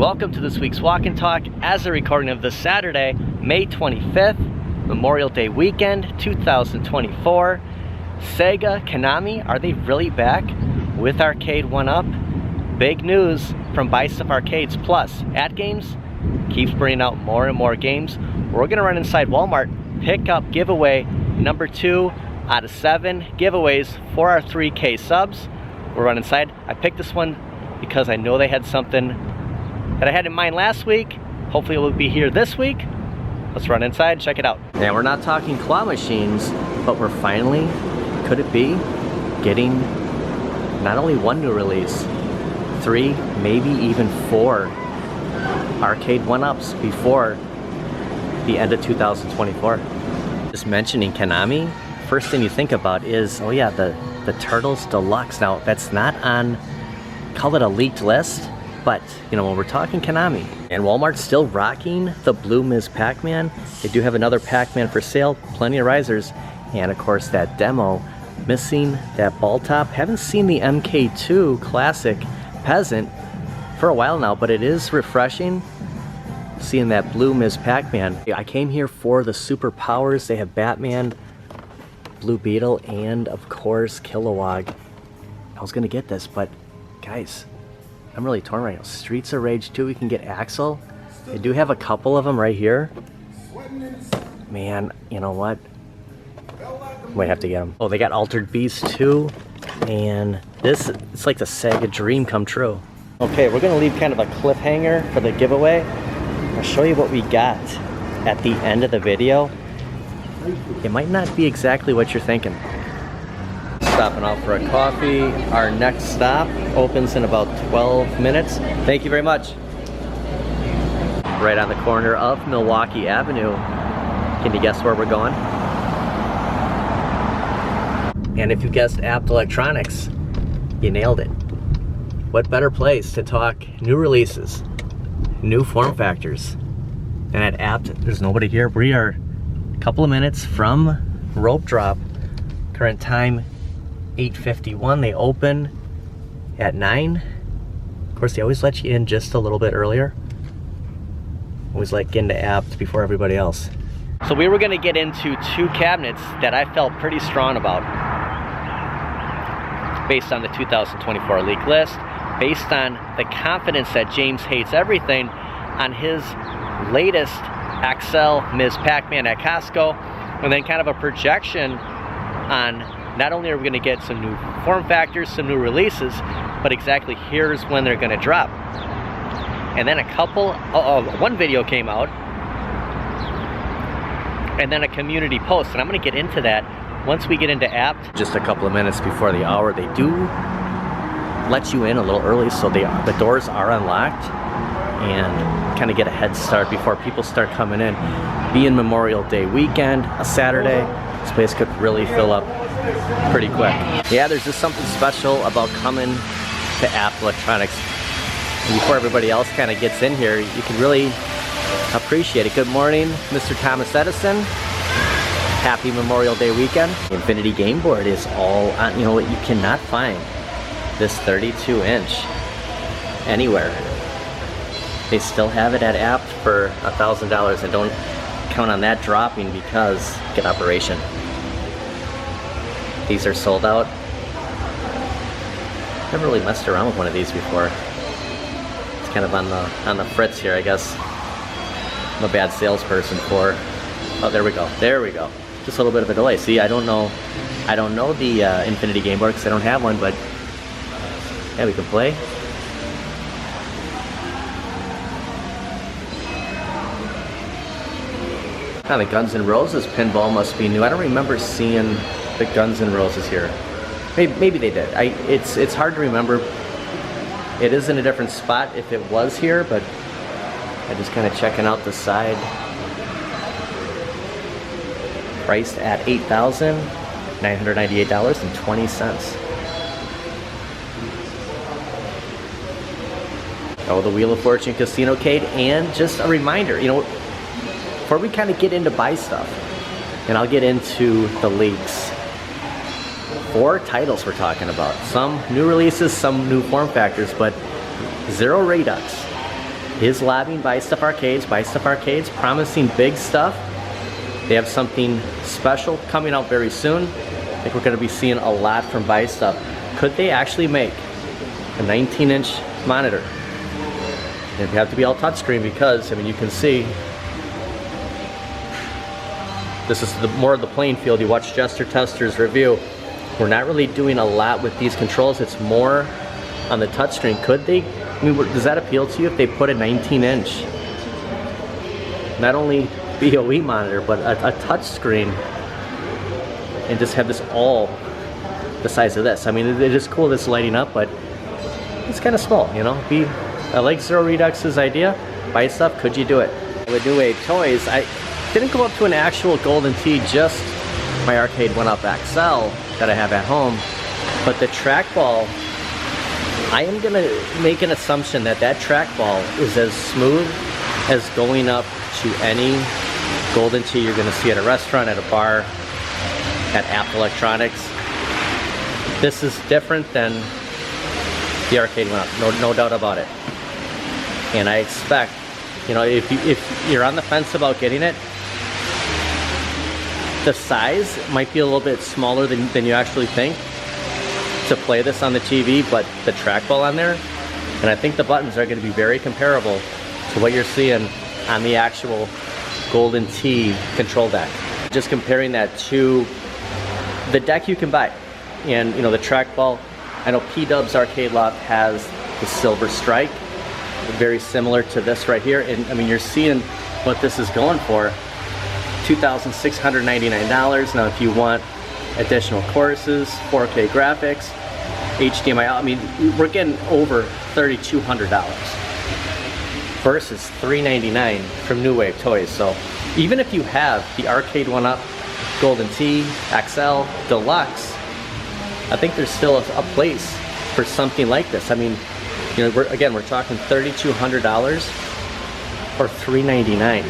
Welcome to this week's Walk and Talk as a recording of this Saturday, May 25th, Memorial Day weekend, 2024. Sega, Konami, are they really back with Arcade1up? Big news from Buystuff Arcades. Plus, ATGames keeps bringing out more and more games. We're gonna run inside Walmart, pick up giveaway number 2 out of 7 giveaways for our 3K subs. We'll run inside. I picked this one because I know they had something that I had in mind last week. Hopefully it will be here this week. Let's run inside, check it out. And we're not talking claw machines, but we're finally, could it be, getting not only one new release, 3, maybe even 4 Arcade1ups before the end of 2024. Just mentioning Konami, first thing you think about is, oh yeah, the Turtles Deluxe. Now, that's not on, call it a leaked list, but, you know, when we're talking Konami, and Walmart's still rocking the blue Ms. Pac-Man. They do have another Pac-Man for sale, plenty of risers, and of course that demo, missing that ball top. Haven't seen the MK2 Classic Peasant for a while now, but it is refreshing seeing that blue Ms. Pac-Man. I came here for the superpowers. They have Batman, Blue Beetle, and of course Kilowog. I was gonna get this, but guys, I'm really torn right now. Streets of Rage 2, we can get Axel. They do have a couple of them right here. Man, you know what? Might have to get them. Oh, they got Altered Beast 2. And this, it's like the Sega dream come true. Okay, we're gonna leave kind of a cliffhanger for the giveaway. I'll show you what we got at the end of the video. It might not be exactly what you're thinking. Stopping off for a coffee. Our next stop opens in about 12 minutes. Thank you very much. Right on the corner of Milwaukee Avenue. Can you guess where we're going? And if you guessed Apt Electronics, you nailed it. What better place to talk new releases, new form factors, than at Apt? There's nobody here. We are a couple of minutes from rope drop. Current time 8:51. They open at 9. Of course, they always let you in just a little bit earlier. Always like getting to Apt before everybody else. So we were gonna get into 2 cabinets that I felt pretty strong about, based on the 2024 leak list, based on the confidence that James Hates Everything on his latest XL Ms. Pac-Man at Costco, and then kind of a projection on not only are we going to get some new form factors, some new releases, but exactly here's when they're going to drop. And then one video came out, and then a community post, and I'm going to get into that once we get into Apt. Just a couple of minutes before the hour, they do let you in a little early, so the doors are unlocked, and kind of get a head start before people start coming in. Being Memorial Day weekend, a Saturday, this place could really fill up pretty quick. Yeah, there's just something special about coming to Apt Electronics. And before everybody else kind of gets in here, you can really appreciate it. Good morning, Mr. Thomas Edison. Happy Memorial Day weekend. Infinity Game Board is all on, you know what, you cannot find this 32-inch anywhere. They still have it at Apt for $1,000, and don't count on that dropping because get operation. These are sold out. Never really messed around with one of these before. It's kind of on the fritz here, I guess. I'm a bad salesperson for. Oh, there we go. There we go. Just a little bit of a delay. See, I don't know the Infinity Game Board because I don't have one, but yeah, we can play. Now the Guns N' Roses pinball must be new. I don't remember seeing the Guns N' Roses here. Maybe they did. It's hard to remember. It is in a different spot if it was here, but I'm just kind of checking out the side. Priced at $8,998.20. Oh, the Wheel of Fortune Casino Cade, and just a reminder, you know, before we kind of get into buy stuff, and I'll get into the leaks. 4 titles we're talking about. Some new releases, some new form factors, but Zero Redux is lobbying Buystuff Arcades. Buystuff Arcades promising big stuff. They have something special coming out very soon. I think we're going to be seeing a lot from Buystuff. Could they actually make a 19-inch monitor? It'd have to be all touchscreen because, I mean, you can see this is more of the playing field. You watch Jester Tester's review. We're not really doing a lot with these controls. It's more on the touchscreen. Could they, I mean, does that appeal to you if they put a 19-inch, not only BOE monitor, but a touchscrreen, and just have this all the size of this? I mean, it is cool this lighting up, but it's kind of small, you know? I like Zero Redux's idea. Buystuff, could you do it? With New Wave Toys, I didn't go up to an actual Golden Tee, just my Arcade1up XL that I have at home. But the trackball, I am gonna make an assumption that that trackball is as smooth as going up to any Golden Tee you're gonna see at a restaurant, at a bar, at Apt Electronics. This is different than the Arcade1up, no doubt about it. And I expect, you know, if you're on the fence about getting it, the size might be a little bit smaller than you actually think to play this on the TV, but the trackball on there, and I think the buttons are going to be very comparable to what you're seeing on the actual Golden Tee control deck. Just comparing that to the deck you can buy, and you know, the trackball, I know P-Dub's Arcade Lot has the silver strike, very similar to this right here, and I mean, you're seeing what this is going for. $2,699. Now if you want additional courses, 4K graphics, HDMI, I mean, we're getting over $3,200 versus $399 from New Wave Toys. So even if you have the Arcade1up Golden Tee, XL, Deluxe, I think there's still a place for something like this. I mean, you know, we're talking $3,200 or $399,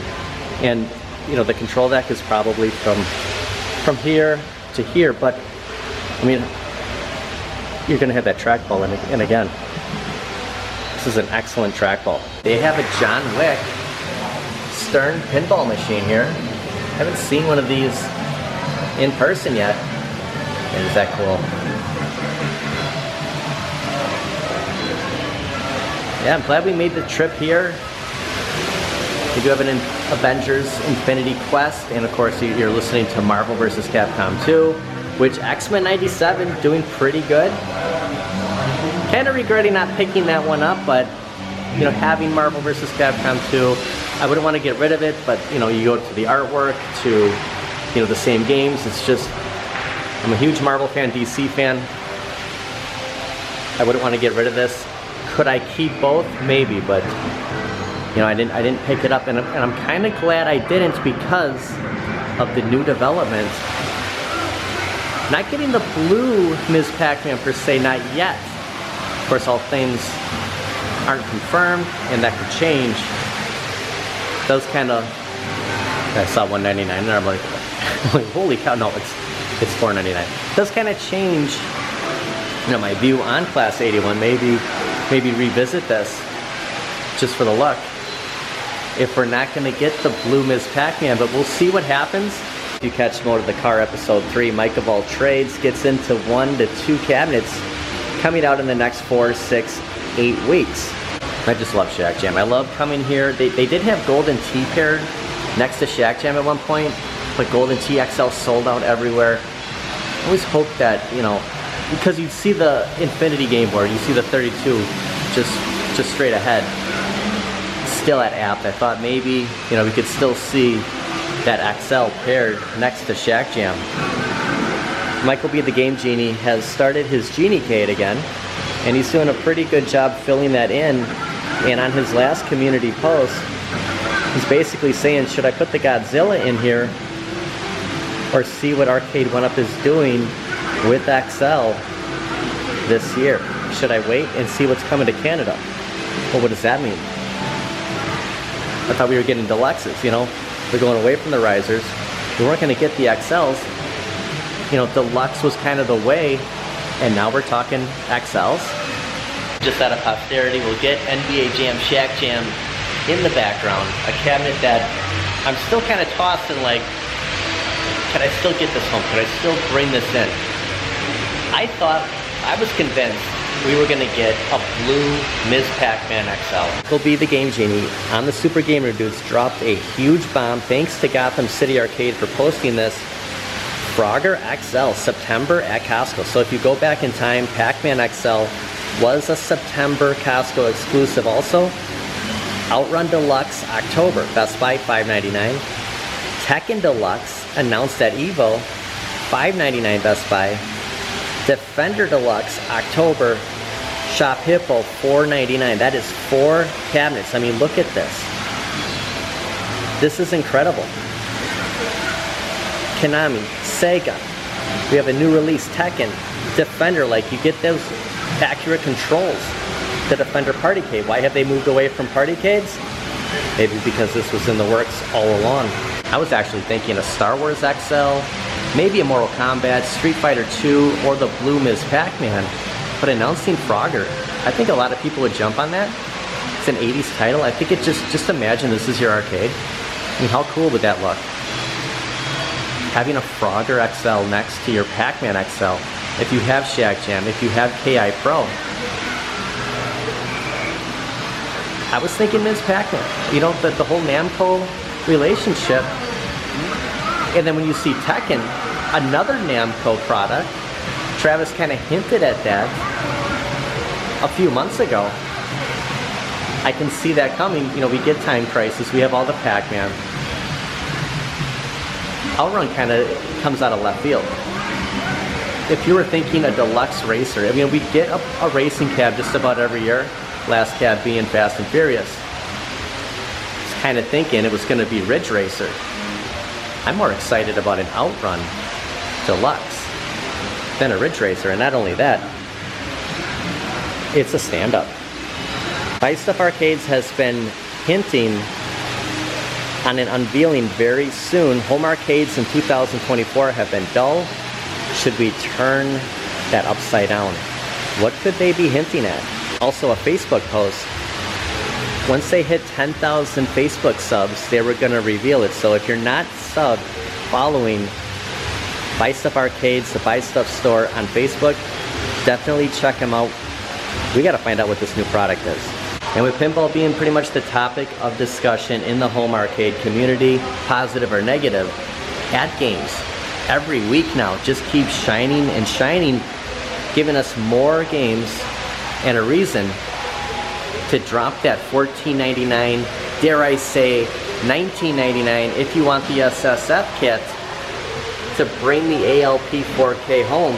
and you know, the control deck is probably from here to here, but I mean, you're gonna have that trackball, and again, this is an excellent trackball. They have a John Wick Stern pinball machine here. Haven't seen one of these in person yet. Is that cool? Yeah, I'm glad we made the trip here. We do have an Avengers Infinity Quest, and of course you're listening to Marvel vs. Capcom 2, which X-Men 97 doing pretty good. Kind of regretting not picking that one up, but you know, having Marvel vs. Capcom 2, I wouldn't want to get rid of it, but you know, you go to the artwork, to you know, the same games. It's just, I'm a huge Marvel fan, DC fan. I wouldn't want to get rid of this. Could I keep both? Maybe, but you know, I didn't pick it up, and I'm kind of glad I didn't because of the new development. Not getting the blue Ms. Pac-Man per se, not yet. Of course, all things aren't confirmed, and that could change. Those kind of, I saw $199, and I'm like, holy cow! No, it's $4.99. Does kind of change, you know, my view on Class 81. Maybe revisit this just for the luck, if we're not going to get the blue Ms. Pac-Man, but we'll see what happens. If you catch Mode of the Car episode 3, Mike of All Trades gets into 1 to 2 cabinets coming out in the next 4, 6, 8 weeks. I just love Shack Jam. I love coming here. They did have Golden Tee paired next to Shack Jam at one point, but Golden Tee XL sold out everywhere. I always hope that, you know, because you see the Infinity game board, you see the 32 just straight ahead. Still at Apt, I thought maybe, you know, we could still see that XL paired next to Shack Jam. Michael B. the Game Genie has started his Genie-cade again, and he's doing a pretty good job filling that in. And on his last community post, he's basically saying, should I put the Godzilla in here or see what Arcade1up is doing with XL this year? Should I wait and see what's coming to Canada? Well, what does that mean? I thought we were getting deluxes, you know? We're going away from the risers. We weren't going to get the XLs. You know, deluxe was kind of the way, and now we're talking XLs. Just out of posterity, we'll get NBA Jam, Shack Jam in the background, a cabinet that I'm still kind of tossing like, can I still get this home? Can I still bring this in? I was convinced we were gonna get a blue Ms. Pac-Man XL. Will be the Game Genie on the Super Gamer Dudes dropped a huge bomb. Thanks to Gotham City Arcade for posting this. Frogger XL, September at Costco. So if you go back in time, Pac-Man XL was a September Costco exclusive also. Outrun Deluxe, October, Best Buy, $5.99. Tekken Deluxe, announced at Evo, $5.99 Best Buy. Defender Deluxe, October, Shop Hippo, $4.99. That is 4 cabinets. I mean, look at this. This is incredible. Konami, Sega. We have a new release, Tekken, Defender. Like, you get those accurate controls. The Defender Partycade. Why have they moved away from Partycades? Maybe because this was in the works all along. I was actually thinking a Star Wars XL, maybe a Mortal Kombat, Street Fighter 2, or the blue Ms. Pac-Man. But announcing Frogger, I think a lot of people would jump on that. It's an 80s title. I think it just imagine this is your arcade. I mean, how cool would that look? Having a Frogger XL next to your Pac-Man XL. If you have Shaq Jam, if you have KI Pro. I was thinking Ms. Pac-Man. You know, the whole Namco relationship. And then when you see Tekken, another Namco product, Travis kind of hinted at that a few months ago. I can see that coming. You know, we get Time Crisis, we have all the Pac-Man. Outrun kind of comes out of left field. If you were thinking a deluxe racer, I mean, we get a racing cab just about every year. Last cab being Fast and Furious. I was kind of thinking it was going to be Ridge Racer. I'm more excited about an Outrun Deluxe than a Ridge Racer, and not only that, it's a stand-up. Buystuff Arcades has been hinting on an unveiling very soon. Home arcades in 2024 have been dull. Should we turn that upside down? What could they be hinting at? Also a Facebook post. Once they hit 10,000 Facebook subs, they were going to reveal it. So if you're not subbed, following Buystuff Arcades, the Buystuff store on Facebook, definitely check them out. We got to find out what this new product is. And with pinball being pretty much the topic of discussion in the home arcade community, positive or negative, ATGames every week now just keeps shining and shining, giving us more games and a reason to drop that $14.99, dare I say $19.99 if you want the SSF kit to bring the ALP 4K home.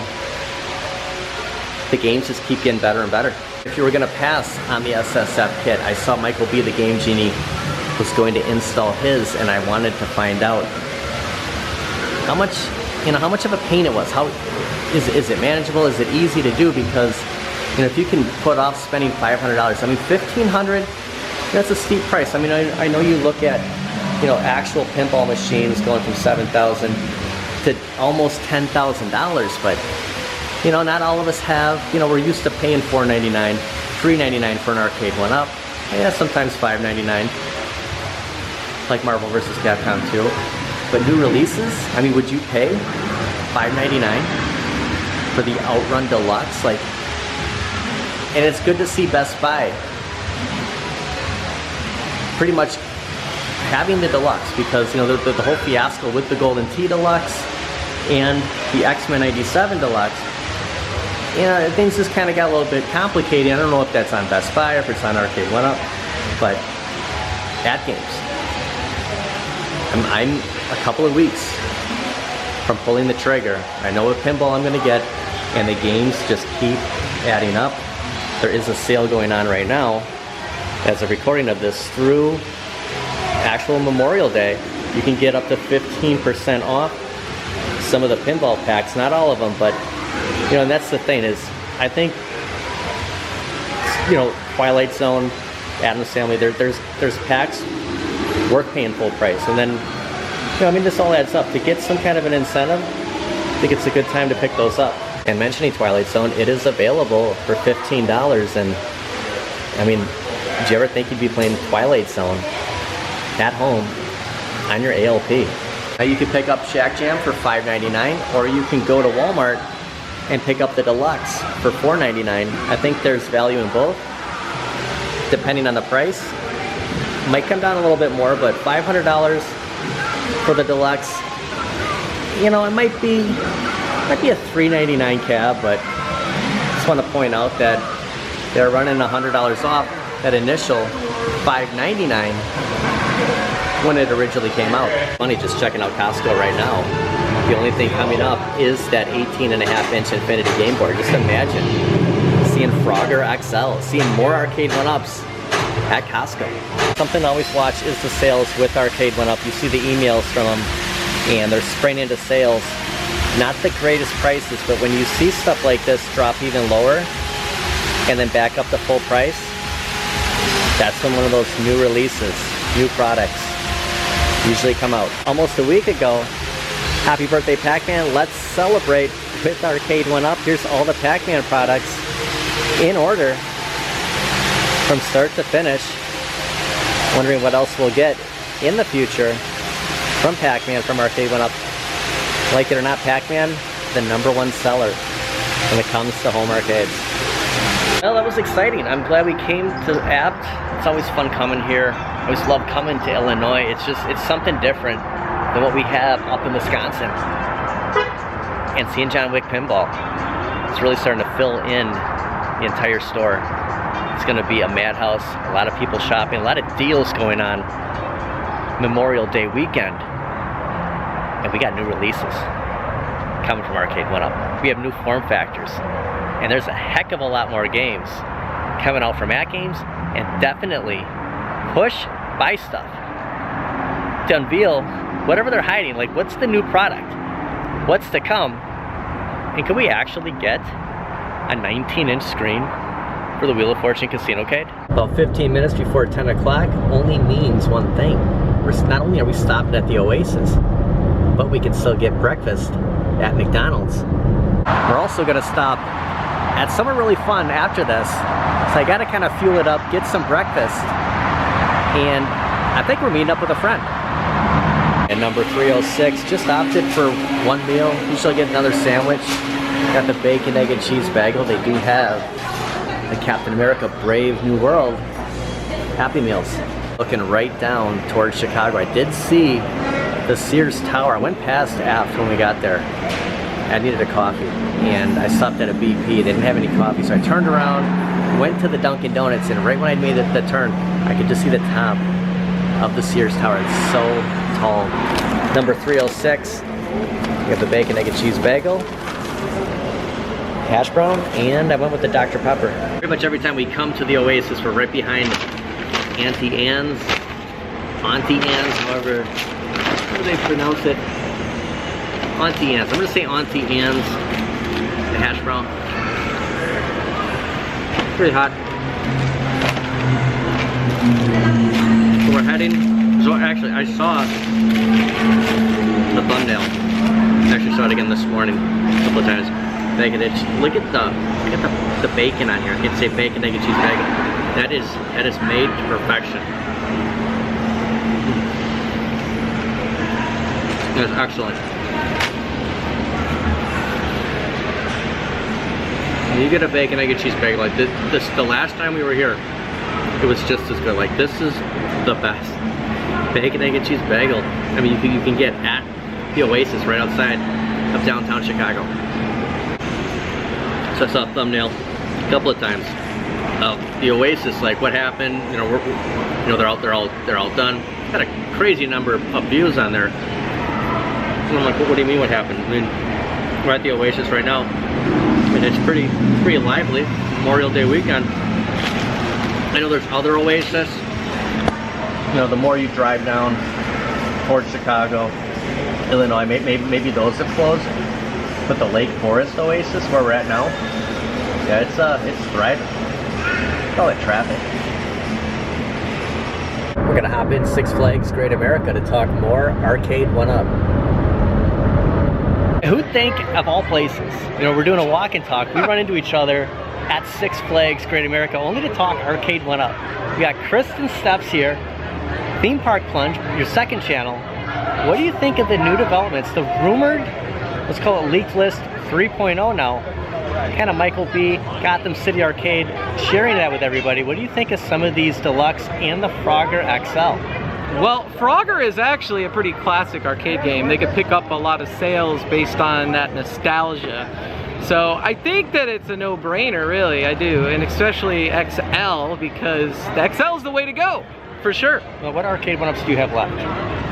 The games just keep getting better and better. If you were going to pass on the SSF kit, I saw Michael B, the Game Genie, was going to install his, and I wanted to find out how much of a pain it was. How is it manageable? Is it easy to do? Because if you can put off spending $500, I mean $1,500, that's a steep price. I mean, I know you look at actual pinball machines going from $7,000 to almost $10,000, but not all of us have. We're used to paying $4.99, $3.99 for an Arcade1up. Yeah, sometimes $5.99, like Marvel vs. Capcom 2. But new releases, I mean, would you pay $5.99 for the Outrun Deluxe? Like, and it's good to see Best Buy pretty much having the Deluxe, because the whole fiasco with the Golden Tee Deluxe and the X-Men 97 Deluxe, things just kind of got a little bit complicated. I don't know if that's on Best Buy or if it's on Arcade1up, but ATGames. I'm a couple of weeks from pulling the trigger. I know what pinball I'm going to get, and the games just keep adding up. There is a sale going on right now, as a recording of this, through actual Memorial Day. You can get up to 15% off some of the pinball packs, not all of them, but and that's the thing is, I think Twilight Zone, Addams Family, there's packs worth paying full price, and then I mean, this all adds up. To get some kind of an incentive, I think it's a good time to pick those up. And mentioning Twilight Zone, it is available for $15, and I mean, Did you ever think you'd be playing Twilight Zone at home on your ALP? Now you can pick up Shack Jam for $5.99, or you can go to Walmart and pick up the Deluxe for $4.99. I think there's value in both, depending on the price. Might come down a little bit more, but $500 for the Deluxe, you know, it might be a $3.99 cab, but I just want to point out that they're running $100 off that initial $5.99 when it originally came out. Funny, just checking out Costco right now. The only thing coming up is that 18.5-inch Infinity Game Board. Just imagine seeing Frogger XL, seeing more Arcade1ups at Costco. Something to always watch is the sales with Arcade1up. You see the emails from them, and they're spraying into sales. Not the greatest prices, but when you see stuff like this drop even lower and then back up to full price, that's when one of those new releases, new products usually come out. Almost a week ago, happy birthday Pac-Man, let's celebrate with Arcade1up. Here's all the Pac-Man products in order from start to finish. Wondering what else we'll get in the future from Pac-Man from Arcade1up. Like it or not, Pac-Man, the #1 seller when it comes to home arcades. Well, that was exciting. I'm glad we came to Apt. It's always fun coming here. I always love coming to Illinois. It's something different than what we have up in Wisconsin. And seeing John Wick Pinball, it's really starting to fill in the entire store. It's going to be a madhouse, a lot of people shopping, a lot of deals going on Memorial Day weekend. And we got new releases coming from Arcade1up. We have new form factors. And there's a heck of a lot more games coming out from ATGames, and definitely push Buystuff to unveil whatever they're hiding. Like, what's the new product? What's to come? And can we actually get a 19-inch screen for the Wheel of Fortune Casino Cade? About 15 minutes before 10 o'clock only means one thing. Not only are we stopping at the Oasis, but we can still get breakfast at McDonald's. We're also gonna stop at somewhere really fun after this. So I gotta kind of fuel it up, get some breakfast, and I think we're meeting up with a friend. And number 306 just opted for one meal. Usually get another sandwich. Got the bacon, egg, and cheese bagel. They do have the Captain America Brave New World Happy Meals. Looking right down towards Chicago. I did see the Sears Tower. I went past Apt when we got there. I needed a coffee, and I stopped at a BP. They didn't have any coffee, so I turned around, went to the Dunkin' Donuts, and right when I made the turn, I could just see the top of the Sears Tower. It's so tall. Number 306, we have the bacon, egg, and cheese bagel, hash brown, and I went with the Dr. Pepper. Pretty much every time we come to the Oasis, we're right behind Auntie Anne's, however, how do they pronounce it? Auntie Anne's. I'm gonna say Auntie Anne's, the hash brown. Pretty hot. So we're heading. So actually, I saw the thumbnail. Actually saw it again this morning a couple of times. Bacon. Look at the bacon on here. I can say bacon, egg, and cheese bagel. That is made to perfection. That's excellent. When you get a bacon, egg, and cheese bagel like this, the last time we were here, it was just as good. Like, this is the best bacon, egg, and cheese bagel. I mean, you can get at the Oasis right outside of downtown Chicago. So I saw a thumbnail a couple of times of the Oasis, like what happened. You know, they're all done. Had a crazy number of views on there. And I'm like, well, what do you mean what happened? I mean, we're at the Oasis right now, and it's pretty lively. Memorial Day weekend. I know there's other Oasis. You know, the more you drive down towards Chicago, Illinois, maybe those have closed. But the Lake Forest Oasis, where we're at now, yeah, it's thriving. All that traffic. We're gonna hop in Six Flags Great America to talk more Arcade1up. Who'd think, of all places, you know, we're doing a walk and talk, we run into each other at Six Flags Great America, only to talk Arcade1up. We got Kristen Steps here, Theme Park Plunge, your second channel. What do you think of the new developments? The rumored, let's call it leaked list 3.0 now. Kind of Michael B, Gotham City Arcade, sharing that with everybody. What do you think of some of these Deluxe and the Frogger XL? Well, Frogger is actually a pretty classic arcade game. They could pick up a lot of sales based on that nostalgia. So I think that it's a no-brainer, really, I do. And especially XL, because the XL is the way to go, for sure. Well, what Arcade1ups do you have left?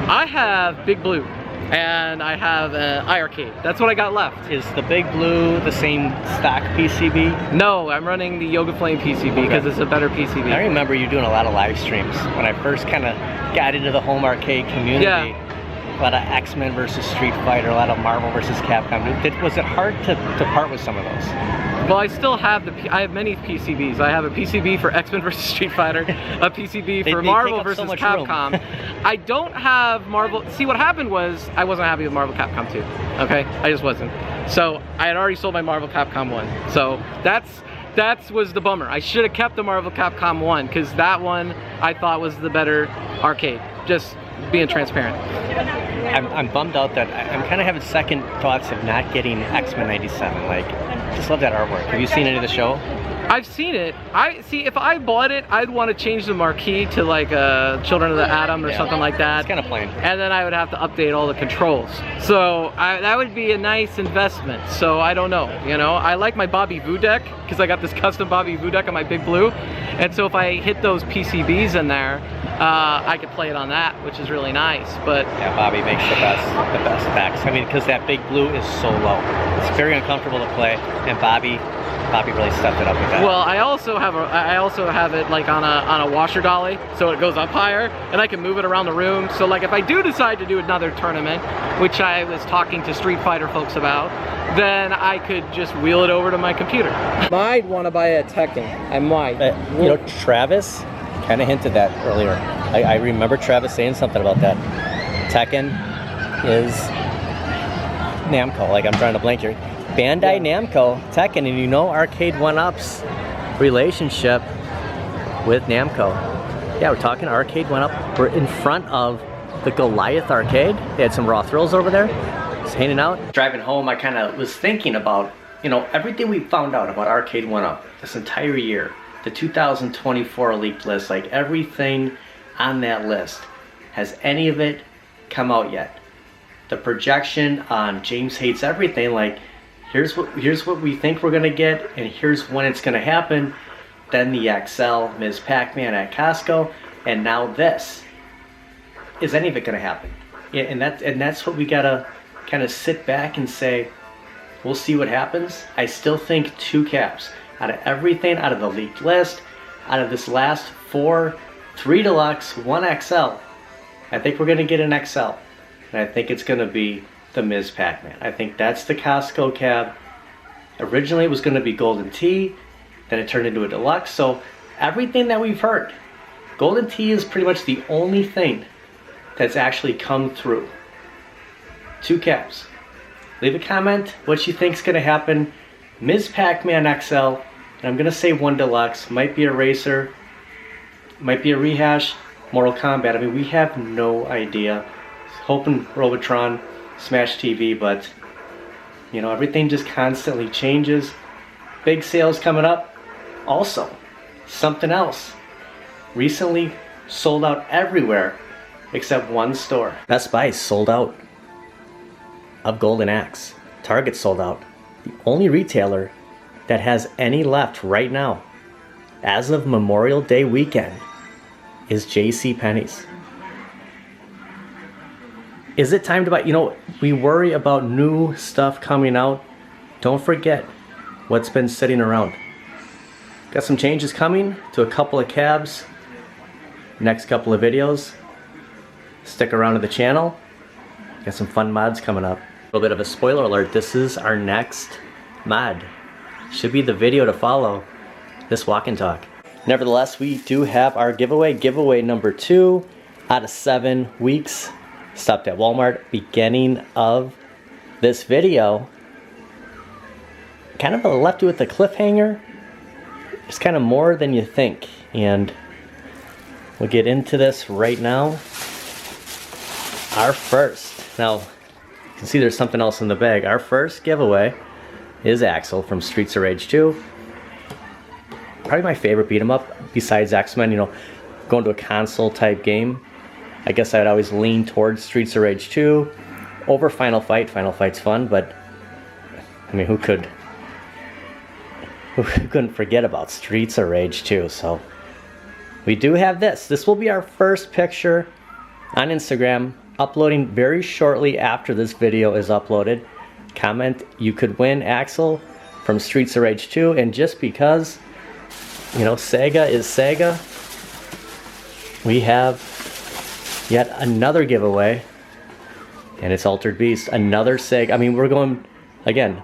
I have Big Blue. And I have iArcade. That's what I got left. Is the Big Blue the same stock PCB? No, I'm running the Yoga Flame PCB because it's a better PCB. I remember you doing a lot of live streams when I first kind of got into the home arcade community. Yeah. A lot of X-Men versus Street Fighter, a lot of Marvel versus Capcom. Was it hard to part with some of those? Well, I still have I have many PCBs. I have a PCB for X-Men versus Street Fighter, a PCB for Marvel versus Capcom. I don't have Marvel. See, what happened was I wasn't happy with Marvel Capcom 2. Okay, I just wasn't. So I had already sold my Marvel Capcom 1. So that was the bummer. I should have kept the Marvel Capcom 1 because that one I thought was the better arcade. Just being transparent. I'm bummed out that I'm kind of having second thoughts of not getting X-Men 97. Like, just love that artwork. Have you seen any of the show? I've seen it. See, if I bought it, I'd want to change the marquee to like Children of the Atom or something like that. It's kind of plain. And then I would have to update all the controls. So that would be a nice investment. So I don't know, you know. I like my Bobby Voo deck because I got this custom Bobby Voo deck on my Big Blue. And so if I hit those PCBs in there, I could play it on that, which is really nice. But yeah, Bobby makes the best packs. I mean, because that Big Blue is so low. It's very uncomfortable to play, and Bobby really stepped it up with that. Well, I also have it like on a washer dolly, so it goes up higher, and I can move it around the room. So like if I do decide to do another tournament, which I was talking to Street Fighter folks about, then I could just wheel it over to my computer. Might want to buy a Tekken. I might. You know, Travis kind of hinted that earlier. I remember Travis saying something about that. Tekken is Namco. Like, I'm trying to blank here. Bandai Namco, Tekken, and you know Arcade1up's relationship with Namco. Yeah, we're talking Arcade1up. We're in front of the Goliath arcade. They had some raw thrills over there. Just hanging out. Driving home, I kind of was thinking about, you know, everything we found out about Arcade1up this entire year. The 2024 leaked list, like everything on that list. Has any of it come out yet? The projection on James Hates Everything, like, here's what we think we're gonna get, and here's when it's gonna happen. Then the XL, Ms. Pac-Man at Costco, and now this. Is any of it gonna happen? Yeah, and that's what we gotta kind of sit back and say, we'll see what happens. I still think 2 caps. Out of everything, out of the leaked list, out of this last 4, 3 Deluxe, 1 XL, I think we're gonna get an XL. And I think it's gonna be the Ms. Pac-Man. I think that's the Costco cab. Originally it was gonna be Golden Tee, then it turned into a Deluxe. So everything that we've heard, Golden Tee is pretty much the only thing that's actually come through. 2 caps. Leave a comment what you think's gonna happen. Ms. Pac-Man XL, and I'm gonna say 1 Deluxe, might be a racer, might be a rehash, Mortal Kombat. I mean, we have no idea. Hoping Robotron, Smash TV, but you know, everything just constantly changes. Big sales coming up. Also, something else. Recently sold out everywhere except 1 store. Best Buy sold out of Golden Axe. Target sold out. The only retailer that has any left right now, as of Memorial Day weekend, is JCPenney's. Is it time to buy? You know, we worry about new stuff coming out. Don't forget what's been sitting around. Got some changes coming to a couple of cabs. Next couple of videos. Stick around to the channel. Got some fun mods coming up. A little bit of a spoiler alert, this is our next mod. Should be the video to follow this walk and talk. Nevertheless, we do have our giveaway number 2 out of 7 weeks. Stopped at Walmart beginning of this video. Kind of left you with a cliffhanger. It's kind of more than you think, and we'll get into this right now. Our first, now you can see there's something else in the bag. Our first giveaway is Axel from Streets of Rage 2. Probably my favorite beat 'em up besides X-Men. You know, going to a console type game, I guess I'd always lean towards Streets of Rage 2 over Final Fight. Final Fight's fun, but I mean, who couldn't forget about Streets of Rage 2? So we do have this. This will be our first picture on Instagram, uploading very shortly after this video is uploaded. Comment, you could win Axel from Streets of Rage 2, and just because, you know, Sega is Sega, we have yet another giveaway, and it's Altered Beast, another Sega. I mean, we're going, again,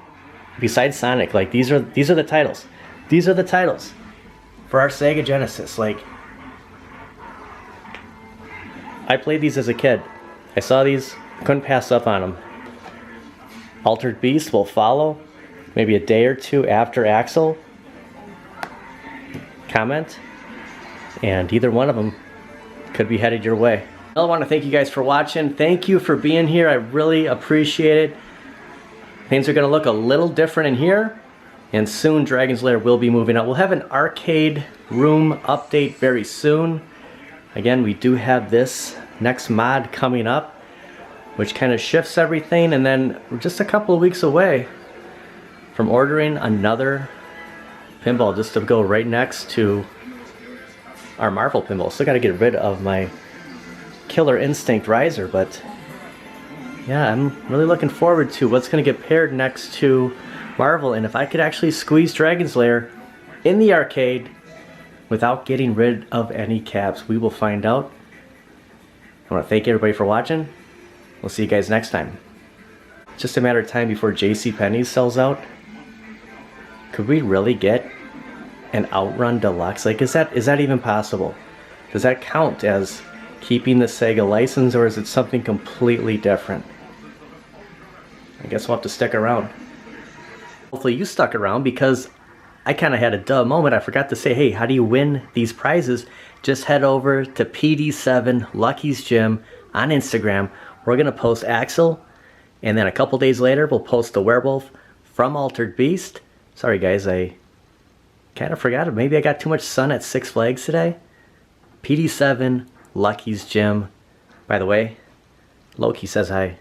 besides Sonic, like these are the titles. These are the titles for our Sega Genesis. Like, I played these as a kid. I saw these, couldn't pass up on them. Altered Beast will follow maybe a day or two after Axel. Comment, and either one of them could be headed your way. I want to thank you guys for watching. Thank you for being here. I really appreciate it. Things are going to look a little different in here, and soon Dragon's Lair will be moving up. We'll have an arcade room update very soon. Again, we do have this next mod coming up, which kind of shifts everything, and then we're just a couple of weeks away from ordering another pinball just to go right next to our Marvel pinball. Still got to get rid of my Killer Instinct riser, but yeah, I'm really looking forward to what's going to get paired next to Marvel, and if I could actually squeeze Dragon's Lair in the arcade without getting rid of any caps. We will find out. I want to thank everybody for watching. We'll see you guys next time. It's just a matter of time before JCPenney's sells out. Could we really get an Outrun Deluxe? Like, is that even possible? Does that count as keeping the Sega license, or is it something completely different? I guess we'll have to stick around. Hopefully you stuck around, because I kind of had a duh moment. I forgot to say, hey, how do you win these prizes? Just head over to PD7 Lucky's Gym on Instagram. We're going to post Axel, and then a couple days later we'll post the werewolf from Altered Beast. Sorry guys, I kind of forgot it. Maybe I got too much sun at Six Flags today. PD7 Lucky's Gym. By the way, Loki says hi.